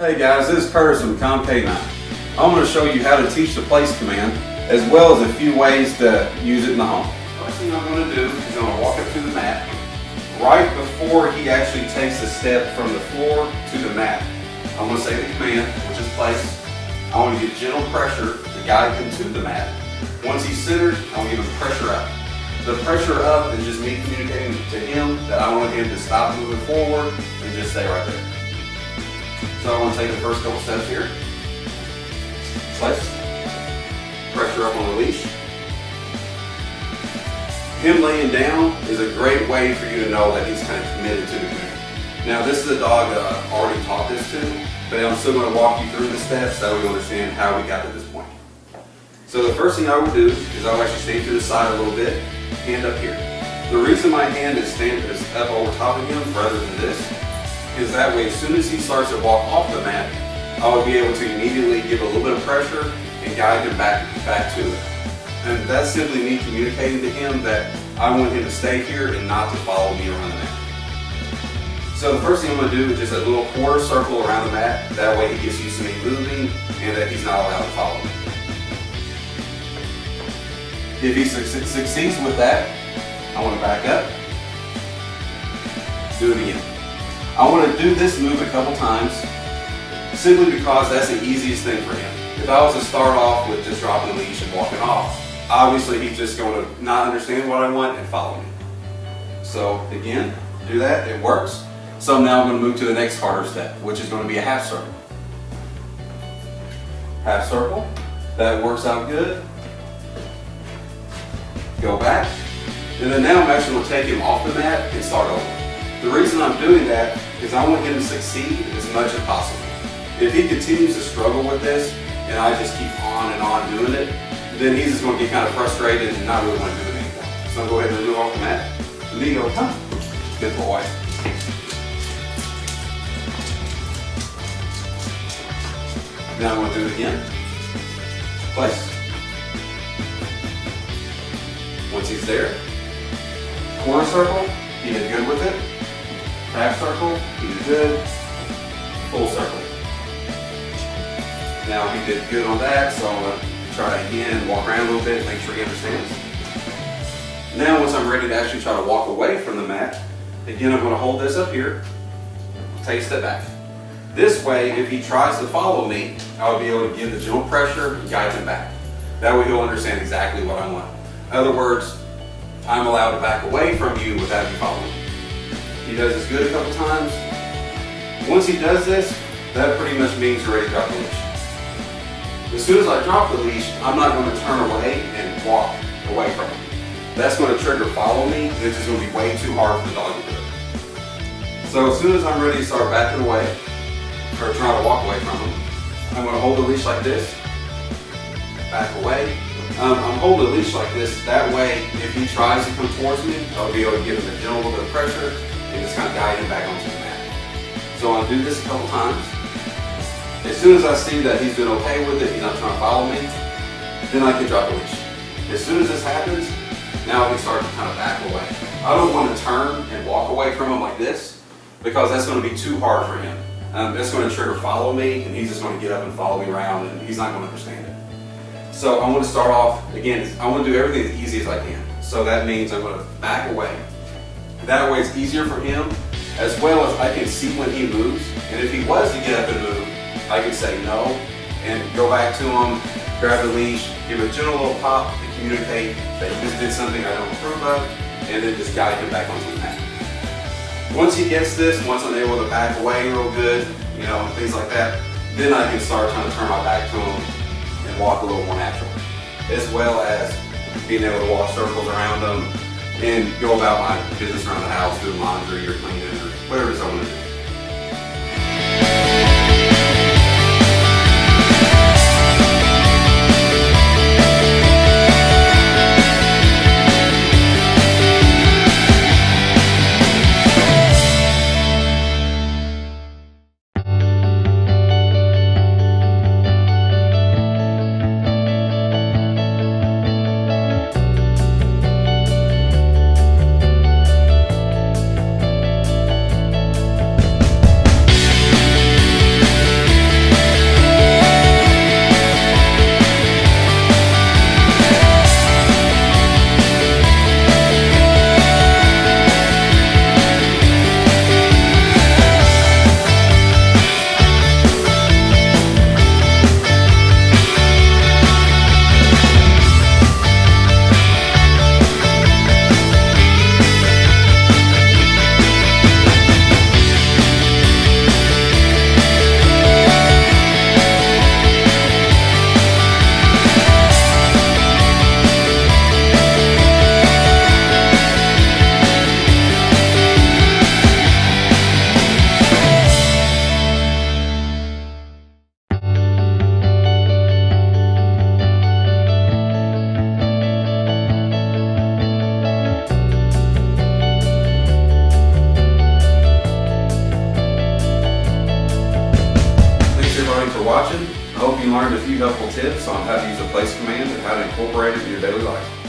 Hey guys, this is Curtis from K9. I'm going to show you how to teach the place command as well as a few ways to use it in the home. First thing I'm going to do is I'm going to walk up to the mat. Right before he actually takes a step from the floor to the mat, I'm going to say the command, which is place. I want to give gentle pressure to guide him to the mat. Once he's centered, I'm going to give him pressure up. The pressure up is just me communicating to him that I want him to stop moving forward and just stay right there. So I want to take the first couple steps here. Place. Pressure up on the leash. Him laying down is a great way for you to know that he's kind of committed to the command. Now this is a dog that I've already taught this to, but I'm still going to walk you through the steps so we understand how we got to this point. So the first thing I would do is I would actually stand to the side a little bit, hand up here. The reason my hand is up over top of him rather than this is that way as soon as he starts to walk off the mat, I would be able to immediately give a little bit of pressure and guide him back to it. And that's simply me communicating to him that I want him to stay here and not to follow me around the mat. So the first thing I'm going to do is just a little quarter circle around the mat. That way he gets used to me moving and that he's not allowed to follow me. If he succeeds with that, I want to back up, do it again. I want to do this move a couple times simply because that's the easiest thing for him. If I was to start off with just dropping the leash and walking off, obviously he's just going to not understand what I want and follow me. So again, do that, it works. So now I'm going to move to the next harder step, which is going to be a half circle. Half circle, that works out good. Go back, and then now I'm actually going to take him off the mat and start over. The reason I'm doing that is I want him to succeed as much as possible. If he continues to struggle with this, and I just keep on and on doing it, then he's just going to get kind of frustrated and not really want to do it anymore. So I'm going to go ahead and move off the mat. The knee goes, good boy. Now I'm going to do it again. Place. Once he's there, quarter circle, he did good with it. Half circle, he did good. Full circle. Now he did good on that, so I'm going to try again, walk around a little bit, make sure he understands. Now once I'm ready to actually try to walk away from the mat, again I'm going to hold this up here, take a step back. This way, if he tries to follow me, I'll be able to give the gentle pressure and guide him back. That way he'll understand exactly what I want. In other words, I'm allowed to back away from you without you following. He does this good a couple times. Once he does this, that pretty much means you're ready to drop the leash. As soon as I drop the leash, I'm not going to turn away and walk away from him. That's going to trigger follow me, and it's just going to be way too hard for the dog to do it. So as soon as I'm ready to start backing away, or trying to walk away from him, I'm going to hold the leash like this, back away. I'm holding the leash like this, that way if he tries to come towards me, I'll be able to give him a gentle little bit of pressure and just kind of guide him back onto the mat. So I'll do this a couple times. As soon as I see that he's doing okay with it, he's not trying to follow me, then I can drop the leash. As soon as this happens, now I can start to kind of back away. I don't want to turn and walk away from him like this because that's going to be too hard for him. It's going to trigger follow me and he's just going to get up and follow me around and he's not going to understand it. So I'm going to start off, again, I want to do everything as easy as I can. So that means I'm going to back away. That way it's easier for him, as well as I can see when he moves. And if he was to get up and move, I can say no and go back to him, grab the leash, give a gentle little pop and communicate that he just did something I don't approve of, and then just guide him back onto the mat. Once he gets this, once I'm able to back away real good, you know, things like that, then I can start trying to turn my back to him and walk a little more natural, as well as being able to walk circles around them and go about my business around the house, doing laundry or cleaning or whatever it is I want to do. for watching. I hope you learned a few helpful tips on how to use a place command and how to incorporate it in your daily life.